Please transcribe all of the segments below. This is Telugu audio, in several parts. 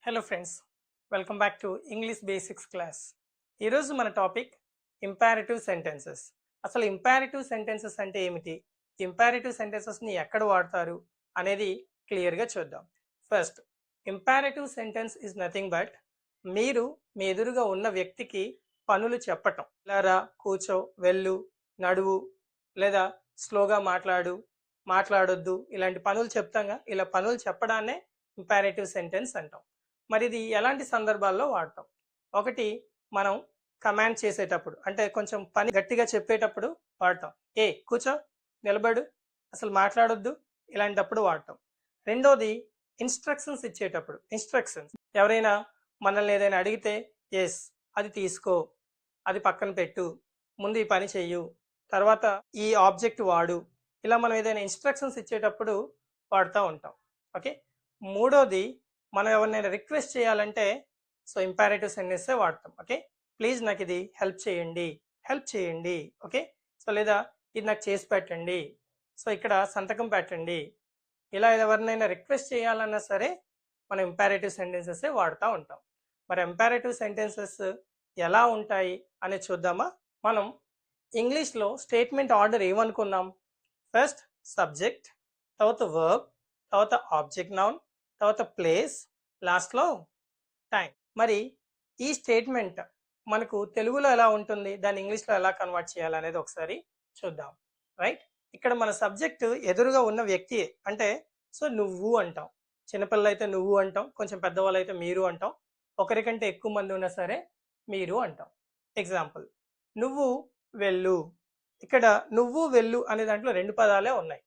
Hello friends, welcome back to English basics class. ఈరోజు మన టాపిక్ ఇంపారిటివ్ సెంటెన్సెస్. అసలు ఇంపారిటివ్ సెంటెన్సెస్ అంటే ఏమిటి, ఇంపారిటివ్ సెంటెన్సెస్ని ఎక్కడ వాడతారు అనేది క్లియర్గా చూద్దాం. First, imperative sentence is nothing but మీరు మీ ఎదురుగా ఉన్న వ్యక్తికి పనులు చెప్పటం. ఇలా కూర్చో, వెళ్ళు, నడువు, లేదా స్లోగా మాట్లాడొద్దు, ఇలాంటి పనులు చెప్తాంగా. ఇలా పనులు చెప్పడాన్నే ఇంపారిటివ్ సెంటెన్స్ అంటాం. మరి ఇది ఎలాంటి సందర్భాల్లో వాడతాం? ఒకటి, మనం కమాండ్ చేసేటప్పుడు, అంటే కొంచెం పని గట్టిగా చెప్పేటప్పుడు వాడతాం. కూర్చో, నిలబడు, అసలు మాట్లాడొద్దు, ఇలాంటప్పుడు వాడతాం. రెండోది, ఇన్స్ట్రక్షన్స్ ఇచ్చేటప్పుడు. ఇన్స్ట్రక్షన్స్, ఎవరైనా మనల్ని ఏదైనా అడిగితే ఎస్, అది తీసుకో, అది పక్కన పెట్టు, ముందు ఈ పని చెయ్యు, తర్వాత ఈ ఆబ్జెక్ట్ వాడు, ఇలా మనం ఏదైనా ఇన్స్ట్రక్షన్స్ ఇచ్చేటప్పుడు వాడుతూ ఉంటాం. ఓకే. మూడోది, మనం ఎవరినైనా రిక్వెస్ట్ చేయాలంటే ఇంపారేటివ్ సెంటెన్సే వాడతాం. ఓకే, ప్లీజ్ నాకు ఇది హెల్ప్ చేయండి. ఓకే, లేదా ఇది నాకు చేసి పెట్టండి, ఇక్కడ సంతకం పెట్టండి. ఇలా ఎవరినైనా రిక్వెస్ట్ చేయాలన్నా సరే మనం ఇంపారేటివ్ సెంటెన్సెస్ వాడుతూ ఉంటాం. మరి ఇంపారేటివ్ సెంటెన్సెస్ ఎలా ఉంటాయి అనేది చూద్దామా. మనం ఇంగ్లీష్లో స్టేట్మెంట్ ఆర్డర్ ఏమనుకున్నాం? ఫస్ట్ సబ్జెక్ట్, తర్వాత వర్బ్, తర్వాత ఆబ్జెక్ట్ నౌన్, తర్వాత ప్లేస్, లాస్ట్లో టైం. మరి ఈ స్టేట్మెంట్ మనకు తెలుగులో ఎలా ఉంటుంది, దాన్ని ఇంగ్లీష్లో ఎలా కన్వర్ట్ చేయాలనేది ఒకసారి చూద్దాం. రైట్, ఇక్కడ మన సబ్జెక్ట్ ఎదురుగా ఉన్న వ్యక్తి, అంటే నువ్వు అంటాం. చిన్నపిల్లలు అయితే నువ్వు అంటాం, కొంచెం పెద్దవాళ్ళు అయితే మీరు అంటాం, ఒకరికంటే ఎక్కువ మంది ఉన్నా సరే మీరు అంటాం. ఎగ్జాంపుల్, నువ్వు వెళ్ళు. ఇక్కడ నువ్వు వెళ్ళు అనే దాంట్లో రెండు పదాలే ఉన్నాయి.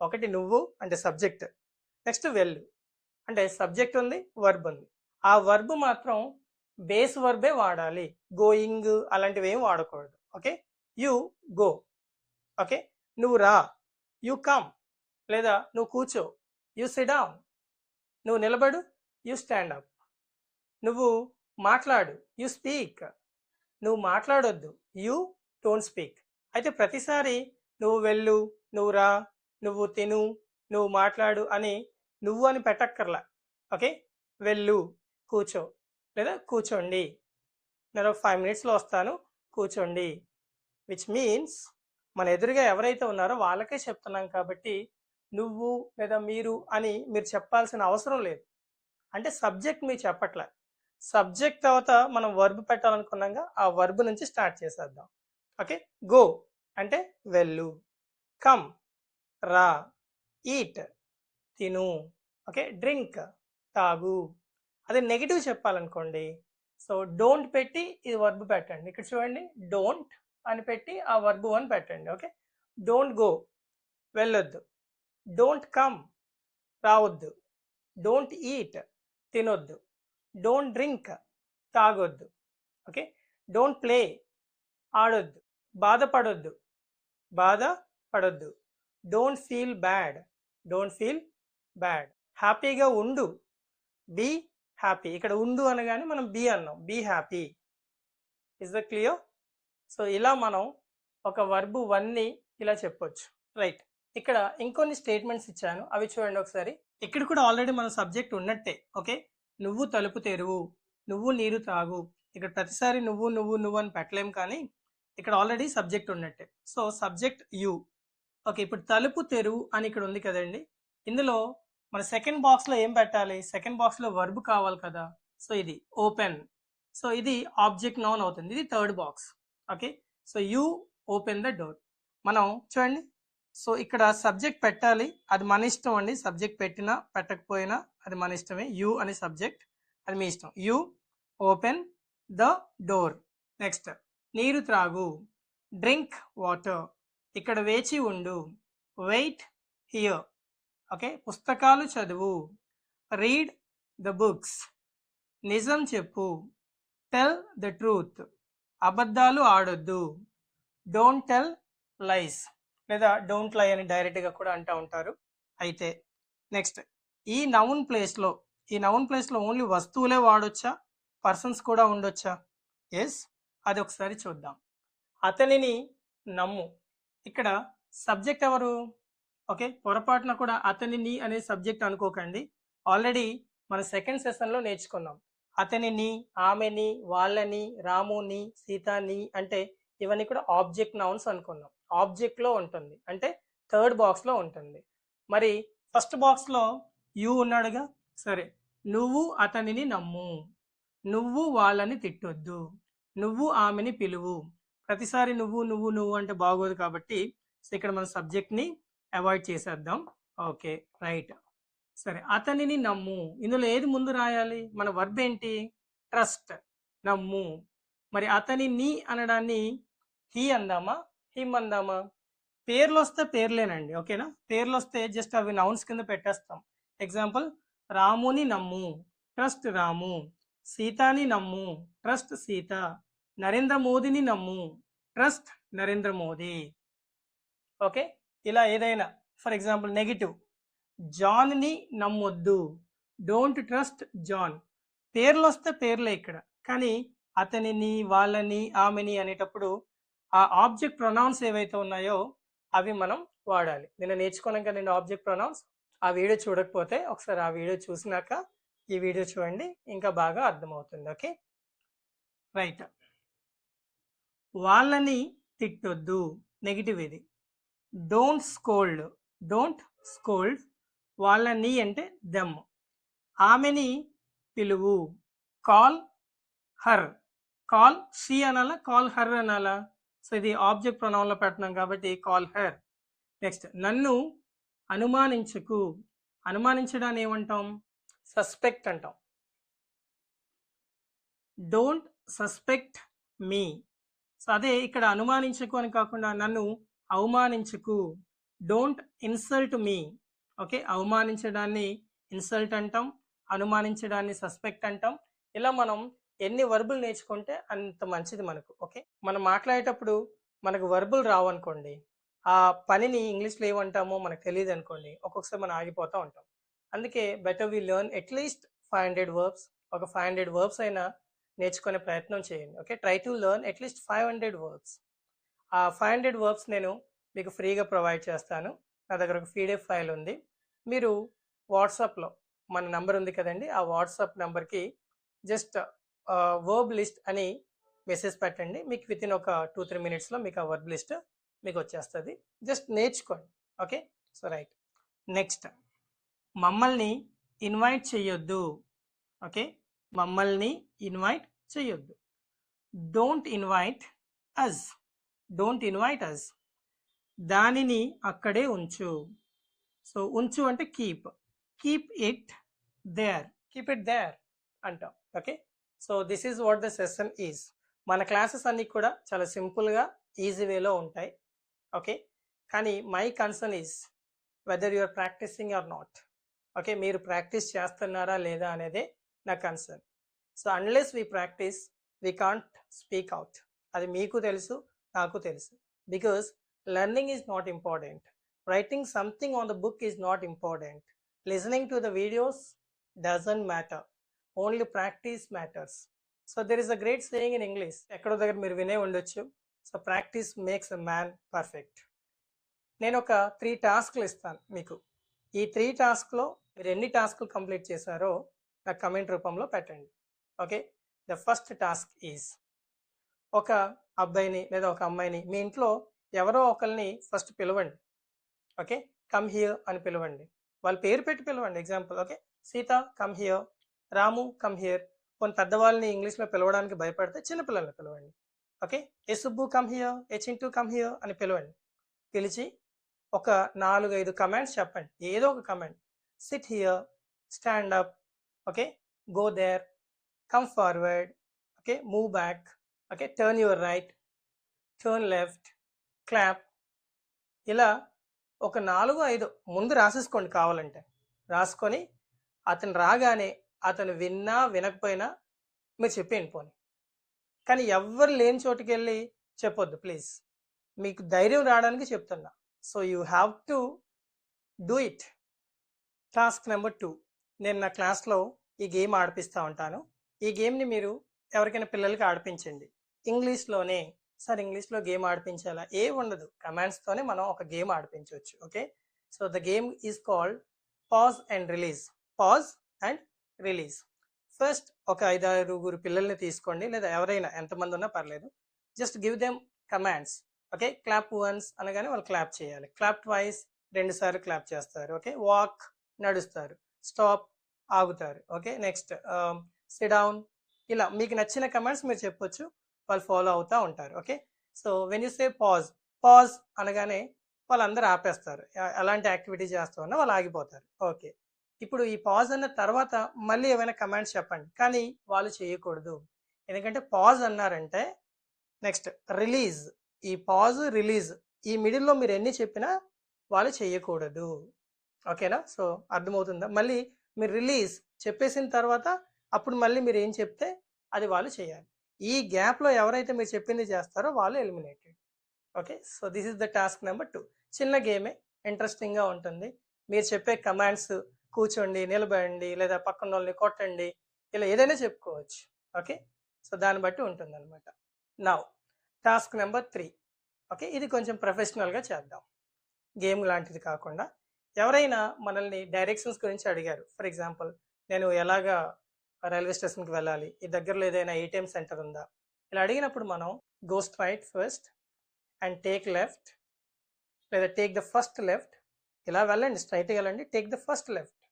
ఒకటి నువ్వు అంటే సబ్జెక్ట్, నెక్స్ట్ వెళ్ళు అంటే సబ్జెక్ట్ ఉంది, వర్బ్ ఉంది. ఆ వర్బ్ మాత్రం బేస్ వర్బే వాడాలి, గోయింగ్ అలాంటివి ఏం వాడకూడదు. Okay, you go. ఓకే, నువ్వు రా, యు కమ్. లేదా నువ్వు కూర్చో, యు సిట్ డౌన్. నువ్వు నిలబడు, యు స్టాండ్ అప్. నువ్వు మాట్లాడు, యు స్పీక్. నువ్వు మాట్లాడొద్దు, యు డోంట్ స్పీక్. అయితే ప్రతిసారి నువ్వు వెళ్ళు, నువ్వు రా, నువ్వు తిను, నువ్వు మాట్లాడు అని నువ్వు అని పెట్టక్కర్లా. ఓకే, వెళ్ళు, కూర్చో, లేదా కూర్చోండి, నేను 5 minutesలో వస్తాను, కూర్చోండి. విచ్ మీన్స్ మన ఎదురుగా ఎవరైతే ఉన్నారో వాళ్ళకే చెప్తున్నాం కాబట్టి నువ్వు లేదా మీరు అని మీరు చెప్పాల్సిన అవసరం లేదు. అంటే సబ్జెక్ట్ మీరు చెప్పట్లే. సబ్జెక్ట్ తర్వాత మనం వర్బ్ పెట్టాలనుకున్నాగా, ఆ వర్బ్ నుంచి స్టార్ట్ చేసేద్దాం. ఓకే, గో అంటే వెళ్ళు, కమ్ రా, ఈట్ తిను, ఓకే, డ్రింక్ తాగు. అదే నెగిటివ్ చెప్పాలనుకోండి, డోంట్ పెట్టి ఇది వర్బ్ పెట్టండి. ఇక్కడ చూడండి, డోంట్ అని పెట్టి ఆ వర్బ్ అని పెట్టండి. ఓకే, డోంట్ గో వెళ్ళొద్దు, డోంట్ కమ్ రావద్దు, డోంట్ ఈట్ తినొద్దు, డోంట్ డ్రింక్ తాగొద్దు. ఓకే, డోంట్ ప్లే ఆడొద్దు, బాధపడొద్దు డోంట్ ఫీల్ బ్యాడ్, హ్యాపీగా ఉండు, బీ హ్యాపీ. ఇక్కడ ఉండు అనగానే మనం బీ అన్నాం, be happy. Is the clear? ఇలా మనం ఒక వర్బ్ వన్ని ఇలా చెప్పొచ్చు. రైట్, ఇక్కడ ఇంకొన్ని స్టేట్మెంట్స్ ఇచ్చాను, అవి చూడండి ఒకసారి. ఇక్కడ కూడా ఆల్రెడీ మన సబ్జెక్ట్ ఉన్నట్టే. ఓకే, నువ్వు తలుపు తెరువు, నువ్వు నీరు తాగు. ఇక్కడ ప్రతిసారి నువ్వు నువ్వు నువ్వు అని పెట్టలేం, కానీ ఇక్కడ ఆల్రెడీ సబ్జెక్ట్ ఉన్నట్టే. Subject you. ఓకే, ఇప్పుడు తలుపు తెరువు అని ఇక్కడ ఉంది కదండి, ఇందులో మన సెకండ్ బాక్స్లో ఏం పెట్టాలి? సెకండ్ బాక్స్లో వర్బ్ కావాలి కదా. ఇది ఓపెన్, ఇది ఆబ్జెక్ట్ నౌన్ అవుతుంది, ఇది third box. Okay, you open the door. మనం చూడండి, ఇక్కడ సబ్జెక్ట్ పెట్టాలి, అది మన ఇష్టం అండి. సబ్జెక్ట్ పెట్టినా పెట్టకపోయినా అది మన ఇష్టమే. యు అని సబ్జెక్ట్, అది మీ ఇష్టం. You open the door. Next, నీరు త్రాగు, డ్రింక్ వాటర్. ఇక్కడ వేచి ఉండు, వెయిట్ హియర్. ఓకే, పుస్తకాలు చదువు, రీడ్ ద బుక్స్. నిజం చెప్పు, టెల్ ద ట్రూత్. అబద్ధాలు ఆడొద్దు, డోంట్ టెల్ లైస్, లేదా డోంట్ లై అని డైరెక్ట్గా కూడా అంటూ ఉంటారు. అయితే నెక్స్ట్, ఈ నౌన్ ప్లేస్లో ఓన్లీ వస్తువులే వాడొచ్చా, పర్సన్స్ కూడా ఉండొచ్చా? ఎస్, అది ఒకసారి చూద్దాం. అతనిని నమ్ము. ఇక్కడ సబ్జెక్ట్ ఎవరు? ఓకే, పొరపాటున కూడా అతనిని అనే సబ్జెక్ట్ అనుకోకండి. ఆల్రెడీ మన సెకండ్ సెషన్లో నేర్చుకున్నాం. అతనిని, ఆమెని, వాళ్ళని, రాముని, సీతని అంటే ఇవన్నీ కూడా ఆబ్జెక్ట్ నౌన్స్ అనుకున్నాం. ఆబ్జెక్ట్లో ఉంటుంది, అంటే థర్డ్ బాక్స్లో ఉంటుంది. మరి ఫస్ట్ బాక్స్లో యు ఉన్నాడుగా, సరే. నువ్వు అతనిని నమ్ము, నువ్వు వాళ్ళని తిట్టొద్దు, నువ్వు ఆమెని పిలువు. ప్రతిసారి నువ్వు నువ్వు నువ్వు అంటే బాగోదు కాబట్టి ఇక్కడ మన సబ్జెక్ట్ని అవాయిడ్ చేసేద్దాం. Okay, right. సరే, అతనిని నమ్ము, ఇందులో ఏది ముందు రాయాలి? మన వర్బ్ ఏంటి? ట్రస్ట్, నమ్ము. మరి అతనిని అనడాన్ని హీ అందామా, హిమ్ అందామా? పేర్లు వస్తే పేర్లేనండి, ఓకేనా? పేర్లు వస్తే జస్ట్ అవి నౌన్స్ కింద పెట్టేస్తాం. ఎగ్జాంపుల్, రాముని నమ్ము, ట్రస్ట్ రాము. సీతాని నమ్ము, ట్రస్ట్ సీత. నరేంద్ర మోదీని నమ్ము, ట్రస్ట్ నరేంద్ర మోదీ. ఓకే, ఇలా ఏదైనా. ఫర్ ఎగ్జాంపుల్ నెగిటివ్, జాన్ని నమ్మొద్దు, డోంట్ ట్రస్ట్ జాన్. పేర్లు వస్తే పేర్లే ఇక్కడ, కానీ అతనిని, వాళ్ళని, ఆమెని అనేటప్పుడు ఆ ఆబ్జెక్ట్ ప్రొనౌన్స్ ఏవైతే ఉన్నాయో అవి మనం వాడాలి. నిన్న నేర్చుకున్నాక నేను ఆబ్జెక్ట్ ప్రొనౌన్స్, ఆ వీడియో చూడకపోతే ఒకసారి ఆ వీడియో చూసినాక ఈ వీడియో చూడండి, ఇంకా బాగా అర్థమవుతుంది. Okay, right. వాళ్ళని తిట్టొద్దు, నెగిటివ్ ఇది. Don't scold, don't scold. వాళ్ళని అంటే దెమ్. ఆమెని పిలువు, కాల్ హర్. కాల్ షీ అనాలా, కాల్ హర్ అనాలా? సో ఇది ఆబ్జెక్ట్ ప్రొనౌన్లో పెడుతున్నాం కాబట్టి కాల్ హర్. నెక్స్ట్, నన్ను అనుమానించకు. అనుమానించడాన్ని ఏమంటాం? సస్పెక్ట్ అంటాం. Don't suspect me. సో అదే ఇక్కడ అనుమానించకు అని కాకుండా నన్ను అవమానించకు, డోంట్ ఇన్సల్ట్ మీ. ఓకే, అవమానించడాన్ని ఇన్సల్ట్ అంటాం, అనుమానించడాన్ని సస్పెక్ట్ అంటాం. ఇలా మనం ఎన్ని వర్బులు నేర్చుకుంటే అంత మంచిది మనకు. ఓకే, మనం మాట్లాడేటప్పుడు మనకు వర్బులు రావనుకోండి, ఆ పనిని ఇంగ్లీష్లో ఏమంటామో మనకు తెలియదు అనుకోండి, ఒక్కొక్కసారి మనం ఆగిపోతూ ఉంటాం. అందుకే better we learn at least 500 verbs. ఒక 500 వర్బ్స్ అయినా నేర్చుకునే ప్రయత్నం చేయండి. Okay, try to learn at least 500 verbs. ఆ 500 వర్బ్స్ నేను మీకు ఫ్రీగా ప్రొవైడ్ చేస్తాను. నా దగ్గర ఒక పీడిఎఫ్ ఫైల్ ఉంది. మీరు వాట్సాప్లో మన నెంబర్ ఉంది కదండి, ఆ వాట్సాప్ నెంబర్కి జస్ట్ వర్బ్ లిస్ట్ అని మెసేజ్ పెట్టండి. మీకు వితిన్ ఒక 2-3 మినిట్స్లో మీకు ఆ వర్బ్ లిస్ట్ మీకు వచ్చేస్తుంది. జస్ట్ నేర్చుకోండి. Okay, so right. నెక్స్ట్, మమ్మల్ని ఇన్వైట్ చేయొద్దు. ఓకే, మమ్మల్ని ఇన్వైట్ చేయొద్దు. Don't invite us, don't invite us. దానిని అక్కడే ఉంచు. సో ఉంచు అంటే keep, keep it there, keep it there అంటాం. Okay, so this is what the session is. మన క్లాసెస్ అన్నీ కూడా చాలా సింపుల్గా ఈజీ వేలో ఉంటాయి. ఓకే, కానీ my concern is whether you are practising or not. Okay, మీరు ప్రాక్టీస్ చేస్తున్నారా లేదా అనేదే నా concern. So unless we practice we can't speak out. అది మీకు తెలుసు, నాకు తెలుసు. Because learning is not important, writing something on the book is not important, listening to the videos doesn't matter, only practice matters. So there is a great saying in English, ఎక్కడో దగ్గర మీరు వినే ఉండొచ్చు. So practice makes a man perfect. నేను ఒక 3 టాస్క్లు ఇస్తాను మీకు. ఈ 3 టాస్క్లో మీరు ఎన్ని టాస్క్లు కంప్లీట్ చేశారో నాకు కమెంట్ రూపంలో పెట్టండి. Okay, the first task is, ఒక అబ్బాయిని లేదా ఒక అమ్మాయిని మీ ఇంట్లో ఎవరో ఒకరిని ఫస్ట్ పిలవండి. ఓకే, కమ్ హియర్ అని పిలవండి. వాళ్ళ పేరు పెట్టి పిలవండి. Example, okay, Sita come here, Ramu come here. కొన్ని పెద్దవాళ్ళని ఇంగ్లీష్లో పిలవడానికి భయపడితే చిన్నపిల్లల్ని పిలవండి. ఓకే, ఏ సుబ్బు కమ్ హియర్, ఏ చింటూ కమ్ హియర్ అని పిలవండి. పిలిచి ఒక 4-5 కమాండ్స్ చెప్పండి, ఏదో ఒక command. Sit here, stand up, okay, go there, come forward, okay, move back, okay, turn your right, turn left, clap. ఇలా ఒక 4-5 ముందు రాసేసుకోండి, కావాలంటే రాసుకొని అతను రాగానే అతను విన్నా వినకపోయినా మీరు చెప్పేయండి పోనీ. కానీ ఎవ్వరు లేని చోటుకి వెళ్ళి చెప్పొద్దు ప్లీజ్, మీకు ధైర్యం రావడానికి చెప్తున్నా. So you have to do it. Task number 2, నేను నా క్లాస్లో ఈ గేమ్ ఆడిపిస్తూ ఉంటాను. ఈ గేమ్ని మీరు ఎవరికైనా పిల్లలకి ఆడిపించండి ఇంగ్లీష్లోనే. సార్ ఇంగ్లీష్లో గేమ్ ఆడిపించాలా? ఏ ఉండదు, కమాండ్స్తోనే మనం ఒక గేమ్ ఆడిపించవచ్చు. Okay, so the game is called pause and release. Pause and release. First ఒక 5-6 పిల్లల్ని తీసుకోండి, లేదా ఎవరైనా ఎంతమంది ఉన్నా పర్లేదు. Just give them commands. Okay, clap once అనగానే వాళ్ళు క్లాప్ చేయాలి. క్లాప్ ట్వైస్ 2 సార్లు క్లాప్ చేస్తారు. ఓకే, వాక్ నడుస్తారు. స్టాప్ ఆగుతారు. Okay, next sit down. ఇలా మీకు నచ్చిన కమాండ్స్ మీరు చెప్పొచ్చు, వాళ్ళు ఫాలో అవుతూ ఉంటారు. Okay, so when you say pause, pause అనగానే వాళ్ళందరూ ఆపేస్తారు. అలాంటి యాక్టివిటీ చేస్తూ ఉన్నా వాళ్ళు ఆగిపోతారు. ఓకే, ఇప్పుడు ఈ పాజ్ అన్న తర్వాత మళ్ళీ ఏమైనా కమాండ్స్ చెప్పండి, కానీ వాళ్ళు చేయకూడదు. ఎందుకంటే పాజ్ అన్నారంటే నెక్స్ట్ రిలీజ్, ఈ పాజ్ రిలీజ్ ఈ మిడిల్లో మీరు ఎన్ని చెప్పినా వాళ్ళు చేయకూడదు. ఓకేనా? సో అర్థమవుతుందా? మళ్ళీ మీరు రిలీజ్ చెప్పేసిన తర్వాత అప్పుడు మళ్ళీ మీరు ఏం చెప్తే అది వాళ్ళు చేయాలి. ఈ గ్యాప్లో ఎవరైతే మీరు చెప్పింది చేస్తారో వాళ్ళు eliminated. Okay, so this is the task number 2. చిన్న గేమే, ఇంట్రెస్టింగ్గా ఉంటుంది. మీరు చెప్పే కమాండ్స్ కూర్చోండి, నిలబడండి, లేదా పక్కన వాళ్ళని కొట్టండి, ఇలా ఏదైనా చెప్పుకోవచ్చు. ఓకే, సో దాన్ని బట్టి ఉంటుంది అనమాట. Now task number 3. ఓకే, ఇది కొంచెం ప్రొఫెషనల్గా చేద్దాం, గేమ్ లాంటిది కాకుండా. ఎవరైనా మనల్ని డైరెక్షన్స్ గురించి అడిగారు. ఫర్ ఎగ్జాంపుల్, నేను ఎలాగా రైల్వే స్టేషన్కి వెళ్ళాలి, ఈ దగ్గరలో ఏదైనా ఏటీఎం సెంటర్ ఉందా, ఇలా అడిగినప్పుడు మనం go straight first and take left, లేదా టేక్ ద ఫస్ట్ లెఫ్ట్. ఇలా వెళ్ళండి, స్ట్రైట్గా వెళ్ళండి, take the first left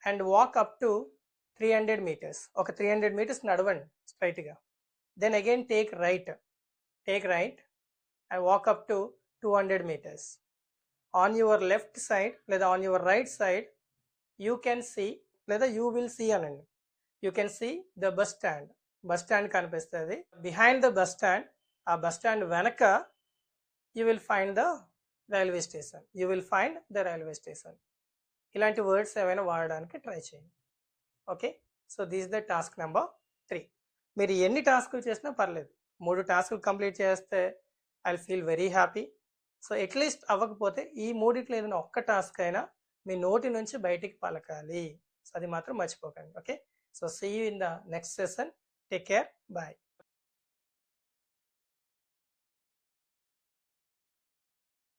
and walk up to 300 meters. ఒక 300 meters నడవండి స్ట్రైట్గా. Then again take right and walk up to 200 meters. On your left side లేదా on your right side you can see, లేదా యూ విల్ సీ అనండి, you can see the bus stand. Bus stand కనిపిస్తుంది. బిహైండ్ ద బస్ స్టాండ్, ఆ బస్ స్టాండ్ వెనక you will find the railway station. ఇలాంటి వర్డ్స్ ఏమైనా వాడడానికి ట్రై చేయండి. Okay, so this the task number 3. మీరు ఎన్ని టాస్కులు చేసినా పర్లేదు, 3 టాస్కులు కంప్లీట్ చేస్తే I feel very happy. So at least అవ్వకపోతే ఈ 3 ఏదైనా ఒక్క టాస్క్ అయినా మీ నోటి నుంచి బయటికి పలకాలి. సో అది మాత్రం మర్చిపోకండి. Okay, so see you in the next session. Take care, bye.